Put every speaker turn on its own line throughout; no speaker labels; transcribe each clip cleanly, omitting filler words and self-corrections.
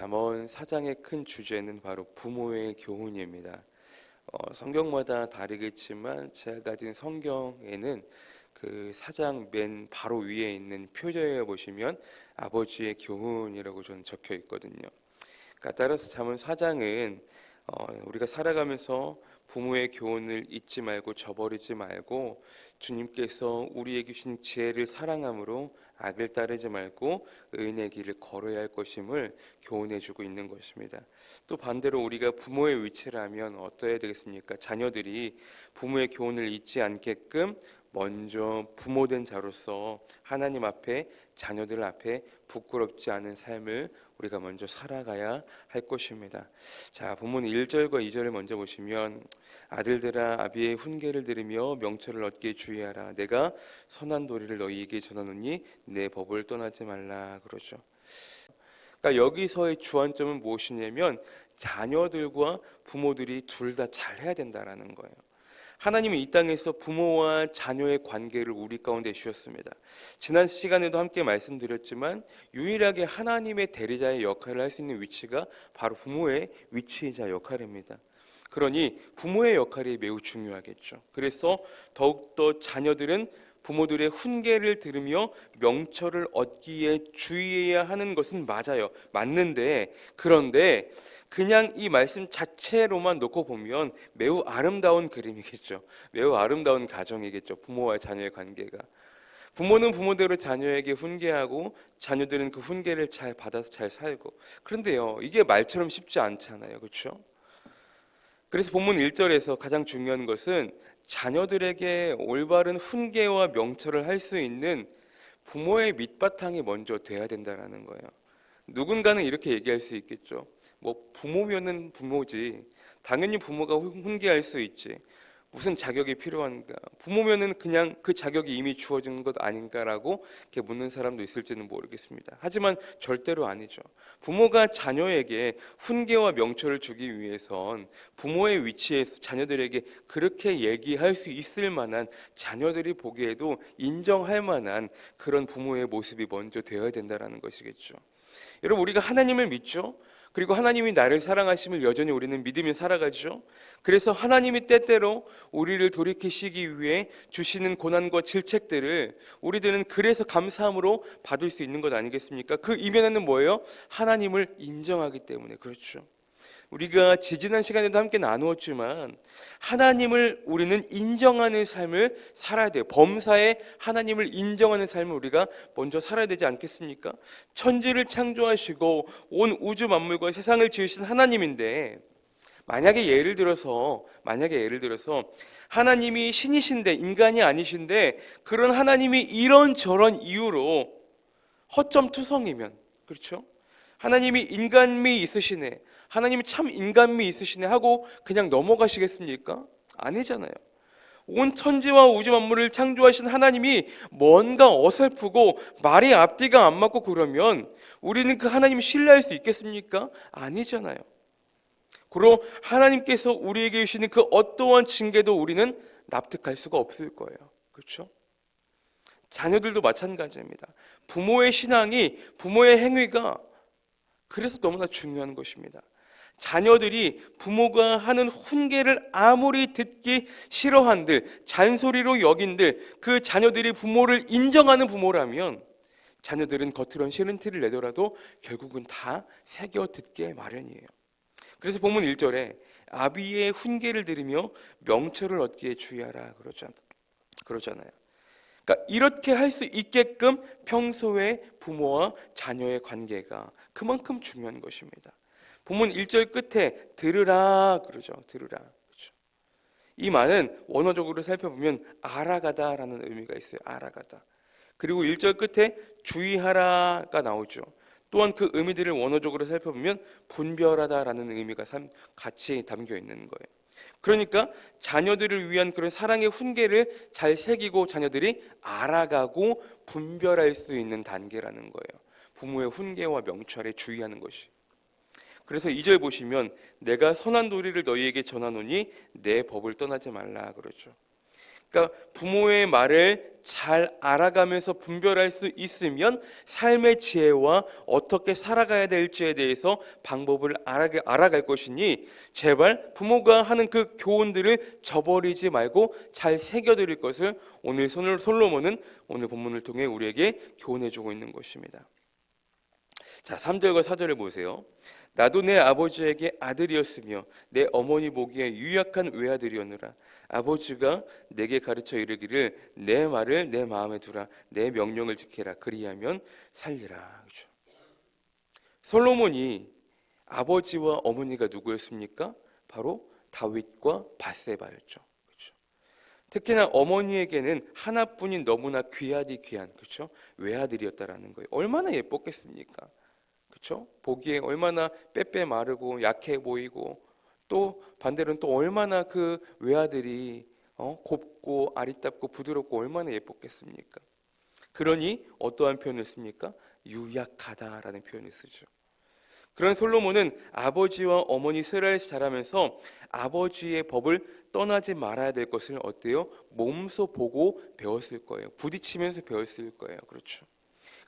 잠언 4장의 큰 주제는 바로 부모의 교훈입니다. 성경마다 다르겠지만 제가 가진 성경에는 그 4장 맨 바로 위에 있는 표제에 보시면 아버지의 교훈이라고 저는 적혀 있거든요. 그러니까 따라서 잠언 4장은 우리가 살아가면서 부모의 교훈을 잊지 말고 저버리지 말고 주님께서 우리에게 주신 지혜를 사랑함으로 악을 따르지 말고 의인의 길을 걸어야 할 것임을 교훈해주고 있는 것입니다. 또 반대로 우리가 부모의 위치라면 어떠해야 되겠습니까? 자녀들이 부모의 교훈을 잊지 않게끔 먼저 부모된 자로서 하나님 앞에 자녀들 앞에 부끄럽지 않은 삶을 우리가 먼저 살아가야 할 것입니다. 자, 본문 1절과 2절을 먼저 보시면 아들들아 아비의 훈계를 들으며 명철을 얻게 주의하라. 내가 선한 도리를 너희에게 전하노니 내 법을 떠나지 말라 그러죠. 그러니까 여기서의 주안점은 무엇이냐면 자녀들과 부모들이 둘 다 잘해야 된다라는 거예요. 하나님은 이 땅에서 부모와 자녀의 관계를 우리 가운데 주셨습니다. 지난 시간에도 함께 말씀드렸지만 유일하게 하나님의 대리자의 역할을 할 수 있는 위치가 바로 부모의 위치이자 역할입니다. 그러니 부모의 역할이 매우 중요하겠죠. 그래서 더욱더 자녀들은 부모들의 훈계를 들으며 명철을 얻기에 주의해야 하는 것은 맞아요. 맞는데 그런데 그냥 이 말씀 자체로만 놓고 보면 매우 아름다운 그림이겠죠. 매우 아름다운 가정이겠죠. 부모와 자녀의 관계가. 부모는 부모대로 자녀에게 훈계하고 자녀들은 그 훈계를 잘 받아서 잘 살고. 그런데요, 이게 말처럼 쉽지 않잖아요. 그렇죠? 그래서 본문 1절에서 가장 중요한 것은 자녀들에게 올바른 훈계와 명철을 할 수 있는 부모의 밑바탕이 먼저 돼야 된다는 거예요. 누군가는 이렇게 얘기할 수 있겠죠. 뭐 부모면은 부모지. 당연히 부모가 훈계할 수 있지. 무슨 자격이 필요한가? 부모면은 그냥 그 자격이 이미 주어진 것 아닌가라고 이렇게 묻는 사람도 있을지는 모르겠습니다. 하지만 절대로 아니죠. 부모가 자녀에게 훈계와 명철을 주기 위해선 부모의 위치에서 자녀들에게 그렇게 얘기할 수 있을 만한, 자녀들이 보기에도 인정할 만한 그런 부모의 모습이 먼저 되어야 된다는 것이겠죠. 여러분, 우리가 하나님을 믿죠? 그리고 하나님이 나를 사랑하심을 여전히 우리는 믿으며 살아가죠. 그래서 하나님이 때때로 우리를 돌이키시기 위해 주시는 고난과 질책들을 우리들은 그래서 감사함으로 받을 수 있는 것 아니겠습니까? 그 이면에는 뭐예요? 하나님을 인정하기 때문에. 그렇죠. 우리가 지지난 시간에도 함께 나누었지만 하나님을 우리는 인정하는 삶을 살아야 돼요. 범사에 하나님을 인정하는 삶을 우리가 먼저 살아야 되지 않겠습니까? 천지를 창조하시고 온 우주 만물과 세상을 지으신 하나님인데 만약에 예를 들어서 하나님이 신이신데 인간이 아니신데 그런 하나님이 이런저런 이유로 허점투성이면, 그렇죠? 하나님이 인간미 있으시네, 하나님이 참 인간미 있으시네 하고 그냥 넘어가시겠습니까? 아니잖아요. 온 천지와 우주 만물을 창조하신 하나님이 뭔가 어설프고 말이 앞뒤가 안 맞고 그러면 우리는 그 하나님 신뢰할 수 있겠습니까? 아니잖아요. 그리고 하나님께서 우리에게 주시는 그 어떠한 징계도 우리는 납득할 수가 없을 거예요. 그렇죠? 자녀들도 마찬가지입니다. 부모의 신앙이, 부모의 행위가 그래서 너무나 중요한 것입니다. 자녀들이 부모가 하는 훈계를 아무리 듣기 싫어한들, 잔소리로 여긴들, 그 자녀들이 부모를 인정하는 부모라면 자녀들은 겉으론 싫은 티를 내더라도 결국은 다 새겨 듣게 마련이에요. 그래서 본문 1절에 아비의 훈계를 들으며 명철을 얻기에 주의하라 그러잖아요. 그러니까 이렇게 할 수 있게끔 평소에 부모와 자녀의 관계가 그만큼 중요한 것입니다. 본문 1절 끝에 들으라 그러죠. 들으라. 그렇죠. 이 말은 원어적으로 살펴보면 알아가다라는 의미가 있어요. 알아가다. 그리고 1절 끝에 주의하라가 나오죠. 또한 그 의미들을 원어적으로 살펴보면 분별하다라는 의미가 같이 담겨 있는 거예요. 그러니까 자녀들을 위한 그런 사랑의 훈계를 잘 새기고 자녀들이 알아가고 분별할 수 있는 단계라는 거예요. 부모의 훈계와 명철에 주의하는 것이. 그래서 2절 보시면 내가 선한 도리를 너희에게 전하노니 내 법을 떠나지 말라 그러죠. 그러니까 부모의 말을 잘 알아가면서 분별할 수 있으면 삶의 지혜와 어떻게 살아가야 될지에 대해서 방법을 알아갈 것이니 제발 부모가 하는 그 교훈들을 저버리지 말고 잘 새겨드릴 것을 오늘 솔로몬은 오늘 본문을 통해 우리에게 교훈해주고 있는 것입니다. 자, 3절과 4절을 보세요. 나도 내 아버지에게 아들이었으며 내 어머니 보기에 유약한 외아들이었노라. 아버지가 내게 가르쳐 이르기를 내 말을 내 마음에 두라. 내 명령을 지키라. 그리하면 살리라. 그렇죠? 솔로몬이 아버지와 어머니가 누구였습니까? 바로 다윗과 밧세바였죠. 그렇죠? 특히나 어머니에게는 하나뿐인 너무나 귀하디 귀한, 그렇죠? 외아들이었다라는 거예요. 얼마나 예뻤겠습니까? 그렇죠? 보기에 얼마나 빼빼 마르고 약해 보이고, 또 반대로는 또 얼마나 그 외아들이 곱고 아리답고 부드럽고 얼마나 예뻤겠습니까? 그러니 어떠한 표현을 씁니까? 유약하다라는 표현을 쓰죠. 그런 솔로몬은 아버지와 어머니 세라에서 자라면서 아버지의 법을 떠나지 말아야 될 것을 어때요? 몸소 보고 배웠을 거예요. 부딪히면서 배웠을 거예요. 그렇죠.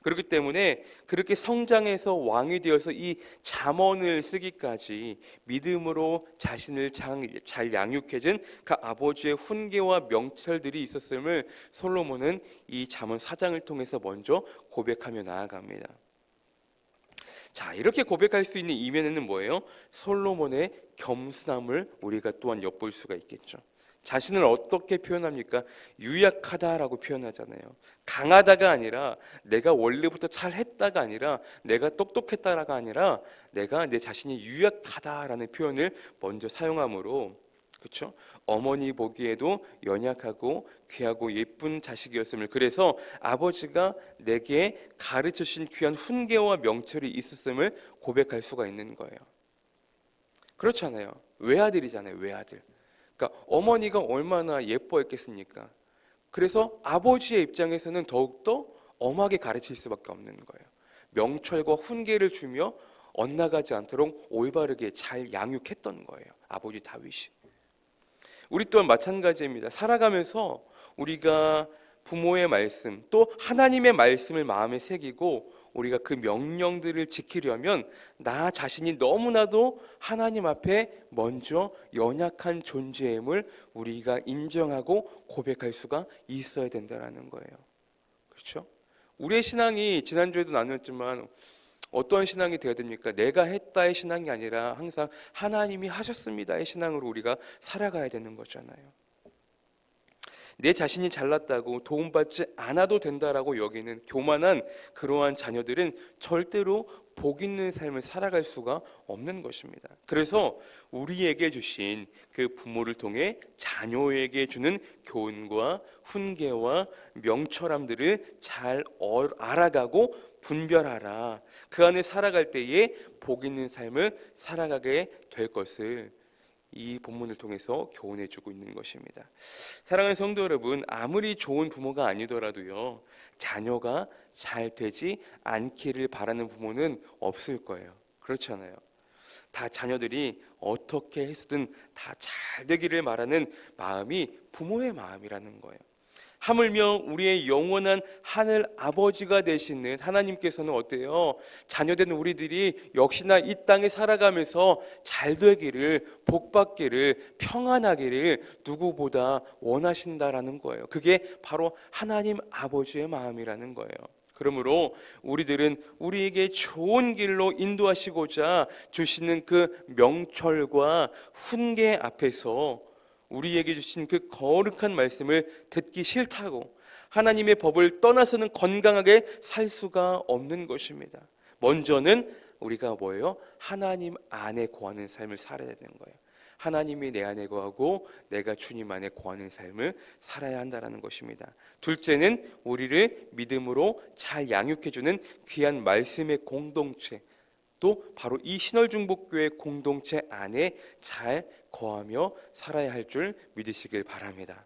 그렇기 때문에 그렇게 성장해서 왕이 되어서 이 잠언을 쓰기까지 믿음으로 자신을 잘 양육해준 그 아버지의 훈계와 명철들이 있었음을 솔로몬은 이 잠언 4장을 통해서 먼저 고백하며 나아갑니다. 자, 이렇게 고백할 수 있는 이면에는 뭐예요? 솔로몬의 겸손함을 우리가 또한 엿볼 수가 있겠죠. 자신을 어떻게 표현합니까? 유약하다라고 표현하잖아요. 강하다가 아니라, 내가 원래부터 잘했다가 아니라, 내가 똑똑했다가 아니라, 내가 내 자신이 유약하다라는 표현을 먼저 사용함으로, 그렇죠? 어머니 보기에도 연약하고 귀하고 예쁜 자식이었음을, 그래서 아버지가 내게 가르쳐 주신 귀한 훈계와 명철이 있었음을 고백할 수가 있는 거예요. 그렇잖아요. 외아들이잖아요. 외아들. 그러니까 어머니가 얼마나 예뻐했겠습니까? 그래서 아버지의 입장에서는 더욱더 엄하게 가르칠 수밖에 없는 거예요. 명철과 훈계를 주며 엇나가지 않도록 올바르게 잘 양육했던 거예요. 아버지 다윗이. 우리 또한 마찬가지입니다. 살아가면서 우리가 부모의 말씀, 또 하나님의 말씀을 마음에 새기고 우리가 그 명령들을 지키려면 나 자신이 너무나도 하나님 앞에 먼저 연약한 존재임을 우리가 인정하고 고백할 수가 있어야 된다는 거예요. 그렇죠? 우리의 신앙이 지난주에도 나눴지만 어떤 신앙이 되어야 됩니까? 내가 했다의 신앙이 아니라 항상 하나님이 하셨습니다의 신앙으로 우리가 살아가야 되는 거잖아요. 내 자신이 잘났다고 도움받지 않아도 된다라고 여기는 교만한 그러한 자녀들은 절대로 복 있는 삶을 살아갈 수가 없는 것입니다. 그래서 우리에게 주신 그 부모를 통해 자녀에게 주는 교훈과 훈계와 명철함들을 잘 알아가고 분별하라. 그 안에 살아갈 때에 복 있는 삶을 살아가게 될 것을 이 본문을 통해서 교훈해주고 있는 것입니다. 사랑하는 성도 여러분, 아무리 좋은 부모가 아니더라도요, 자녀가 잘 되지 않기를 바라는 부모는 없을 거예요. 그렇잖아요. 다 자녀들이 어떻게 해서든 다 잘 되기를 바라는 마음이 부모의 마음이라는 거예요. 하물며 우리의 영원한 하늘 아버지가 되시는 하나님께서는 어때요? 자녀된 우리들이 역시나 이 땅에 살아가면서 잘 되기를, 복 받기를, 평안하기를 누구보다 원하신다라는 거예요. 그게 바로 하나님 아버지의 마음이라는 거예요. 그러므로 우리들은 우리에게 좋은 길로 인도하시고자 주시는 그 명철과 훈계 앞에서 우리에게 주신 그 거룩한 말씀을 듣기 싫다고 하나님의 법을 떠나서는 건강하게 살 수가 없는 것입니다. 먼저는 우리가 뭐예요? 하나님 안에 거하는 삶을 살아야 되는 거예요. 하나님이 내 안에 거하고 내가 주님 안에 거하는 삶을 살아야 한다는 것입니다. 둘째는 우리를 믿음으로 잘 양육해주는 귀한 말씀의 공동체, 또 바로 이 신월중복교회 공동체 안에 잘 거하며 살아야 할 줄 믿으시길 바랍니다.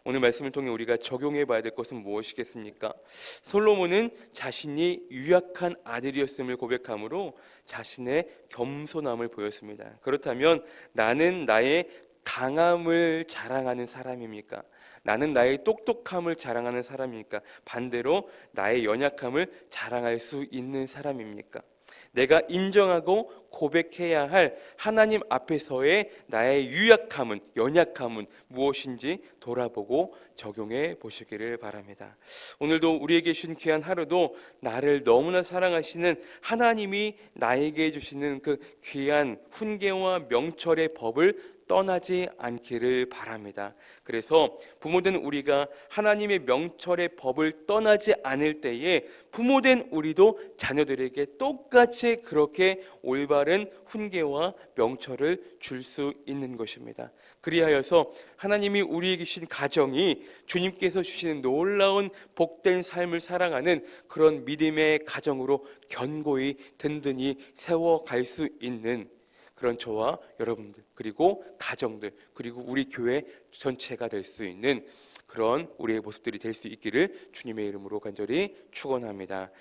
오늘 말씀을 통해 우리가 적용해 봐야 될 것은 무엇이겠습니까? 솔로몬은 자신이 유약한 아들이었음을 고백함으로 자신의 겸손함을 보였습니다. 그렇다면 나는 나의 강함을 자랑하는 사람입니까? 나는 나의 똑똑함을 자랑하는 사람입니까? 반대로 나의 연약함을 자랑할 수 있는 사람입니까? 내가 인정하고 고백해야 할 하나님 앞에서의 나의 유약함은, 연약함은 무엇인지 돌아보고 적용해 보시기를 바랍니다. 오늘도 우리에게 주신 귀한 하루도 나를 너무나 사랑하시는 하나님이 나에게 주시는 그 귀한 훈계와 명철의 법을 떠나지 않기를 바랍니다. 그래서 부모된 우리가 하나님의 명철의 법을 떠나지 않을 때에 부모된 우리도 자녀들에게 똑같이 그렇게 올바른 훈계와 명철을 줄 수 있는 것입니다. 그리하여서 하나님이 우리에게 주신 가정이 주님께서 주시는 놀라운 복된 삶을 살아가는 그런 믿음의 가정으로 견고히 든든히 세워갈 수 있는 그런 저와 여러분들, 그리고 가정들, 그리고 우리 교회 전체가 될 수 있는 그런 우리의 모습들이 될 수 있기를 주님의 이름으로 간절히 축원합니다.